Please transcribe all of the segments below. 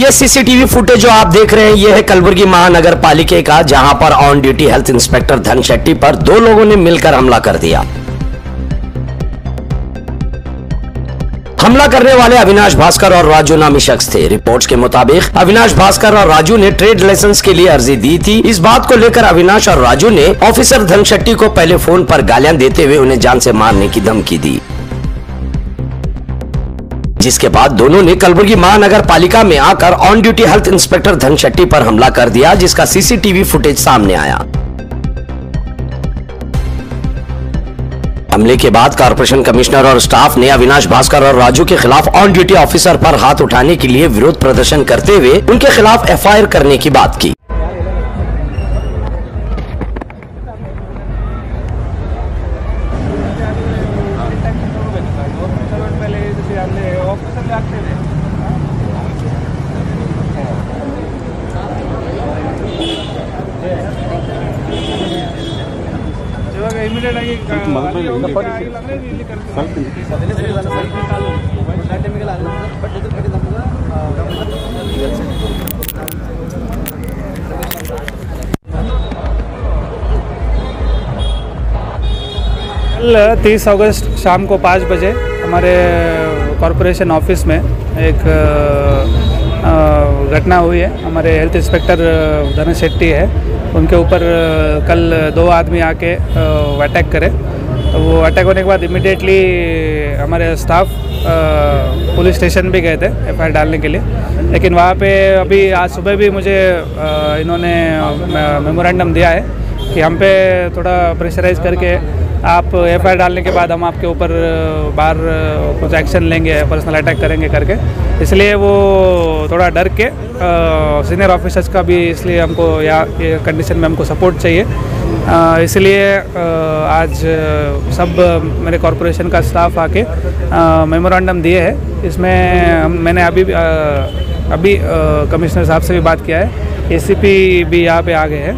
ये CCTV footage जो आप देख रहे हैं ये है कलबुर्गी महानगर पालिका का, जहां पर ऑन ड्यूटी हेल्थ इंस्पेक्टर धन शेट्टी पर दो लोगों ने मिलकर हमला कर दिया। हमला करने वाले अविनाश भास्कर और राजू नामी शख्स थे। रिपोर्ट्स के मुताबिक अविनाश भास्कर और राजू ने ट्रेड लाइसेंस के लिए अर्जी दी थी। इस बात को लेकर अविनाश और राजू ने ऑफिसर धन शेट्टी को पहले फोन पर गालियां देते हुए उन्हें जान से मारने की धमकी दी, जिसके बाद दोनों ने कलबुर्गी महानगर पालिका में आकर ऑन ड्यूटी हेल्थ इंस्पेक्टर धन शेट्टी पर हमला कर दिया, जिसका सीसीटीवी फुटेज सामने आया। हमले के बाद कॉर्पोरेशन कमिश्नर और स्टाफ ने अविनाश भास्कर और राजू के खिलाफ ऑन ड्यूटी ऑफिसर पर हाथ उठाने के लिए विरोध प्रदर्शन करते हुए उनके खिलाफ एफआईआर करने की बात की। कल 30 अगस्त शाम को 5 बजे हमारे कॉरपोरेशन ऑफिस में एक घटना हुई है। हमारे हेल्थ इंस्पेक्टर धन शेट्टी है, उनके ऊपर कल 2 आदमी आके अटैक करे। वो अटैक होने के बाद इमिडिएटली हमारे स्टाफ पुलिस स्टेशन भी गए थे एफआईआर डालने के लिए, लेकिन वहाँ पे अभी आज सुबह भी मुझे इन्होंने मेमोरेंडम दिया है कि हम पे थोड़ा प्रेशराइज करके आप एफआईआर डालने के बाद हम आपके ऊपर बाहर कुछ एक्शन लेंगे, पर्सनल अटैक करेंगे करके। इसलिए वो थोड़ा डर के सीनियर ऑफिसर्स का भी इसलिए हमको ये कंडीशन में हमको सपोर्ट चाहिए, इसलिए आज सब मेरे कॉरपोरेशन का स्टाफ आके मेमोरेंडम दिए हैं। इसमें मैंने अभी कमिश्नर साहब से भी बात किया है, एसीपी भी यहाँ पे आ गए हैं।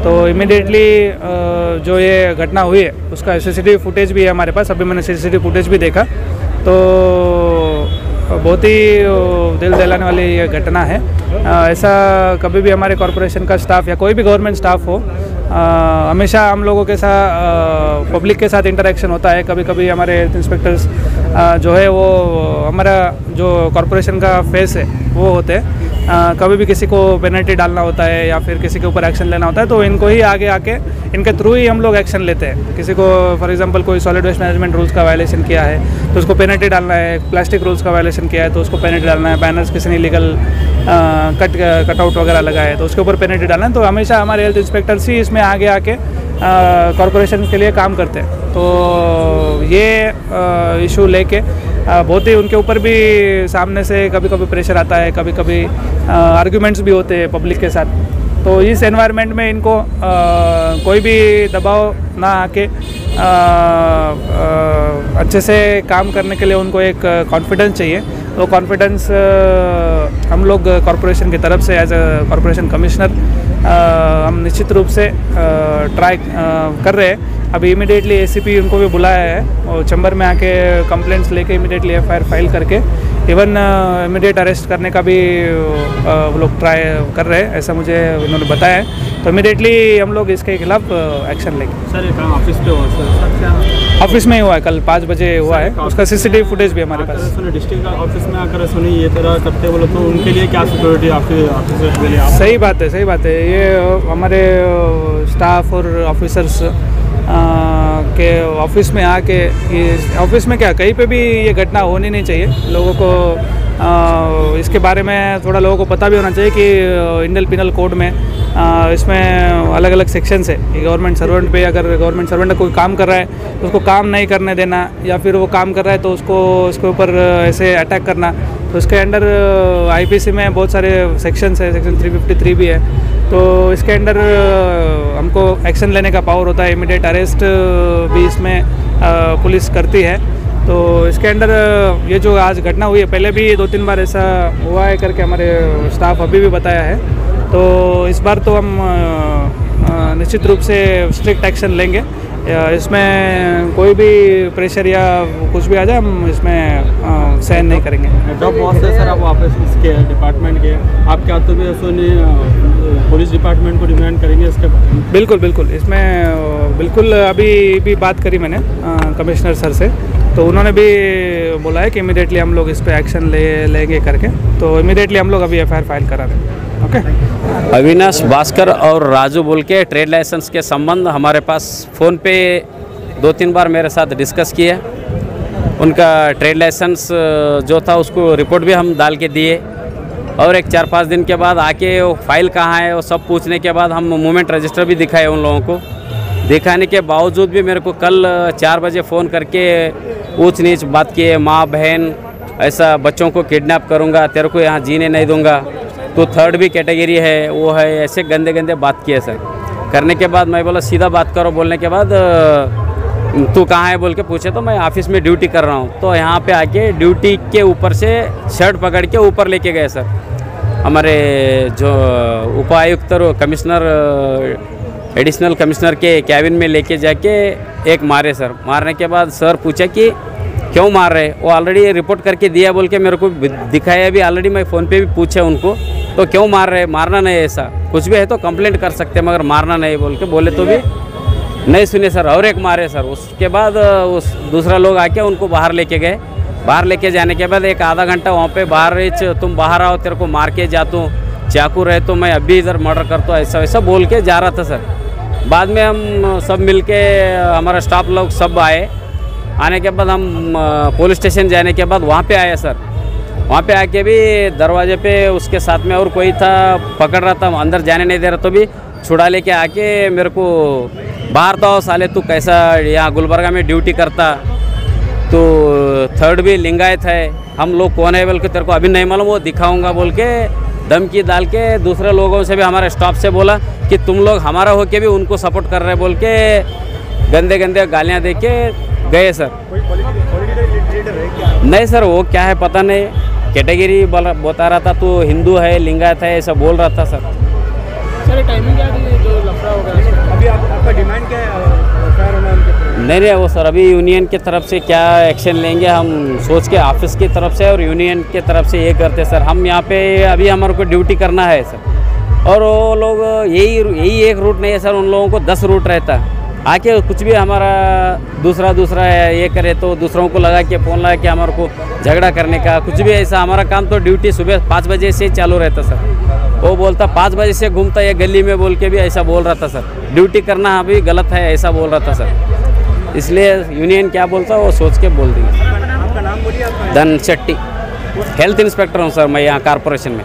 तो इमिडिएटली जो ये घटना हुई है उसका सीसीटीवी फुटेज भी है हमारे पास। अभी मैंने सीसीटीवी फुटेज भी देखा, तो बहुत ही दिल दहलाने वाली ये घटना है। ऐसा कभी भी हमारे कॉरपोरेशन का स्टाफ या कोई भी गवर्नमेंट स्टाफ हो, हमेशा हम लोगों के साथ पब्लिक के साथ इंटरेक्शन होता है। कभी कभी हमारे हेल्थ इंस्पेक्टर्स जो है वो हमारा जो कॉरपोरेशन का फेस है वो होते हैं। कभी भी किसी को पेनल्टी डालना होता है या फिर किसी के ऊपर एक्शन लेना होता है तो इनको ही आगे आके इनके थ्रू ही हम लोग एक्शन लेते हैं। किसी को फॉर एग्जांपल कोई सॉलिड वेस्ट मैनेजमेंट रूल्स का वायलेशन किया है तो उसको पेनल्टी डालना है, प्लास्टिक रूल्स का वायलेशन किया है तो उसको पेनल्टी डालना है, बैनर्स किसी ने लीगल कटआउट वगैरह लगाया है तो उसके ऊपर पेनल्टी डालना है। तो हमेशा हमारे हेल्थ इंस्पेक्टर्स ही इसमें आगे आके कॉरपोरेशन के लिए काम करते हैं। तो ये इशू लेके बहुत ही उनके ऊपर भी सामने से कभी कभी प्रेशर आता है, कभी कभी आर्ग्यूमेंट्स भी होते हैं पब्लिक के साथ। तो इस एनवायरनमेंट में इनको कोई भी दबाव ना आके अच्छे से काम करने के लिए उनको एक कॉन्फिडेंस चाहिए। तो कॉन्फिडेंस हम लोग कॉरपोरेशन की तरफ से एज अ कॉरपोरेशन कमिश्नर हम निश्चित रूप से ट्राई कर रहे हैं। अभी इमिडिएटली एसीपी उनको भी बुलाया है और चैम्बर में आके कंप्लेंट्स लेके इमिडिएटली एफआईआर फाइल करके इवन इमीडिएट अरेस्ट करने का भी वो लोग ट्राई कर रहे हैं, ऐसा मुझे उन्होंने बताया है। तो इमीडिएटली हम लोग इसके खिलाफ एक्शन लेंगे। सर ये काम ऑफिस पे हुआ सर? ऑफिस में ही हुआ है, कल 5 बजे हुआ है। उसका सीसीटीवी फुटेज भी हमारे पास। डिस्ट्रिक्ट ऑफिस में आकर सुनी ये तरह करते बोले तो उनके लिए क्या सिक्योरिटी ऑफिसर्स के लिए? सही बात है, सही बात है। ये हमारे स्टाफ और ऑफिसर्स के ऑफिस में आके, ऑफिस में क्या कहीं पे भी ये घटना होनी नहीं चाहिए। लोगों को इसके बारे में थोड़ा लोगों को पता भी होना चाहिए कि इंडियन पिनल कोड में इसमें अलग अलग सेक्शंस है। गवर्नमेंट सर्वेंट पे अगर गवर्नमेंट सर्वेंट कोई काम कर रहा है तो उसको काम नहीं करने देना, या फिर वो काम कर रहा है तो उसके ऊपर ऐसे अटैक करना, तो उसके अंडर आईपीसी में बहुत सारे सेक्शंस है, सेक्शन 353 भी है। तो इसके अंडर हमको एक्शन लेने का पावर होता है, इमीडिएट अरेस्ट भी इसमें पुलिस करती है। तो इसके अंडर ये जो आज घटना हुई है, पहले भी 2-3 बार ऐसा हुआ है करके हमारे स्टाफ अभी भी बताया है। तो इस बार तो हम निश्चित रूप से स्ट्रिक्ट एक्शन लेंगे इसमें कोई भी प्रेशर या कुछ भी आ जाए हम इसमें सहन नहीं करेंगे। जब बॉस है सर आप वापस इसके डिपार्टमेंट के, आप क्या तो भी पुलिस डिपार्टमेंट को डिमांड करेंगे इसके बारे में? बिल्कुल बिल्कुल, इसमें बिल्कुल अभी भी बात करी मैंने कमिश्नर सर से, तो उन्होंने भी बोला है कि इमीडिएटली हम लोग इस पर एक्शन लेंगे करके, तो इमीडिएटली हम लोग अभी FIR फाइल करा रहे हैं। ओके। अविनाश भास्कर और राजू बोल के ट्रेड लाइसेंस के संबंध हमारे पास फ़ोन पे 2-3 बार मेरे साथ डिस्कस किए। उनका ट्रेड लाइसेंस जो था उसको रिपोर्ट भी हम डाल के दिए, और एक 4-5 दिन के बाद आके वो फाइल कहाँ है वो सब पूछने के बाद हम मूवमेंट रजिस्टर भी दिखाए उन लोगों को। दिखाने के बावजूद भी मेरे को कल 4 बजे फ़ोन करके ऊंच नीच बात किए, माँ बहन ऐसा बच्चों को किडनैप करूँगा, तेरे को यहाँ जीने नहीं दूँगा, तो 3rd भी कैटेगरी है वो है, ऐसे गंदे गंदे बात किए सर। करने के बाद मैं बोला सीधा बात करो, बोलने के बाद तू कहाँ है बोल के पूछे तो मैं ऑफिस में ड्यूटी कर रहा हूँ। तो यहाँ पे आके ड्यूटी के ऊपर से शर्ट पकड़ के ऊपर लेके गए सर। हमारे जो उपायुक्त और कमिश्नर एडिशनल कमिश्नर के कैबिन में लेके जाके एक मारे सर। मारने के बाद सर पूछा कि क्यों मार रहे, वो ऑलरेडी रिपोर्ट करके दिया बोल के मेरे को दिखाया भी, ऑलरेडी मैं फ़ोन पे भी पूछा उनको, तो क्यों मार रहे, मारना नहीं, ऐसा कुछ भी है तो कंप्लेंट कर सकते हैं मगर मारना नहीं बोल के बोले तो भी नहीं सुने सर, और एक मारे सर। उसके बाद उस दूसरा लोग आके उनको बाहर लेके गए। बाहर लेके जाने के बाद एक आधा घंटा वहाँ पे बाहर, तुम बाहर आओ तेरे को मार के जाता हूँ, चाकू रहे तो मैं अभी इधर मर्डर करता हूँ, ऐसा वैसा बोल के जा रहा था सर। बाद में हम सब मिल के हमारा स्टाफ लोग सब आए। आने के बाद हम पुलिस स्टेशन जाने के बाद वहाँ पे आए सर। वहाँ पे आके भी दरवाजे पे उसके साथ में और कोई था, पकड़ रहा था, अंदर जाने नहीं दे रहा, तो भी छुड़ा लेके आके मेरे को बाहर तो साले तू कैसा यहाँ गुलबर्गा में ड्यूटी करता, तो 3rd भी लिंगायत है, हम लोग कौन है बोल के तेरे को अभी नहीं मालूम, वो दिखाऊंगा बोल के धमकी डाल के दूसरे लोगों से भी हमारे स्टाफ से बोला कि तुम लोग हमारा होके भी उनको सपोर्ट कर रहे बोल के गंदे गंदे गालियाँ दे के गए सर। नहीं सर, वो क्या है पता नहीं, कैटेगरी बता रहा था, तो हिंदू है लिंगायत है ऐसा बोल रहा था सर। सर टाइमिंग क्या थी जो लफड़ा होगा अभी आपका डिमांड क्या है? नहीं वो सर अभी यूनियन की तरफ से क्या एक्शन लेंगे हम सोच के, ऑफिस की तरफ से और यूनियन की तरफ से ये करते सर। हम यहाँ पे अभी हमारे को ड्यूटी करना है सर, और वो लोग यही एक रूट नहीं है सर, उन लोगों को 10 रूट रहता है। आके कुछ भी हमारा दूसरा है ये करे तो दूसरों को लगा के फ़ोन लगा के हमारे को झगड़ा करने का, कुछ भी ऐसा। हमारा काम तो ड्यूटी सुबह 5 बजे से चालू रहता सर। वो बोलता 5 बजे से घूमता है गली में बोल के भी ऐसा बोल रहा था सर। ड्यूटी करना अभी गलत है ऐसा बोल रहा था सर, इसलिए यूनियन क्या बोलता वो सोच के बोल देंगे। धनशेट्टी, हेल्थ इंस्पेक्टर हूँ सर मैं यहाँ कॉरपोरेशन में।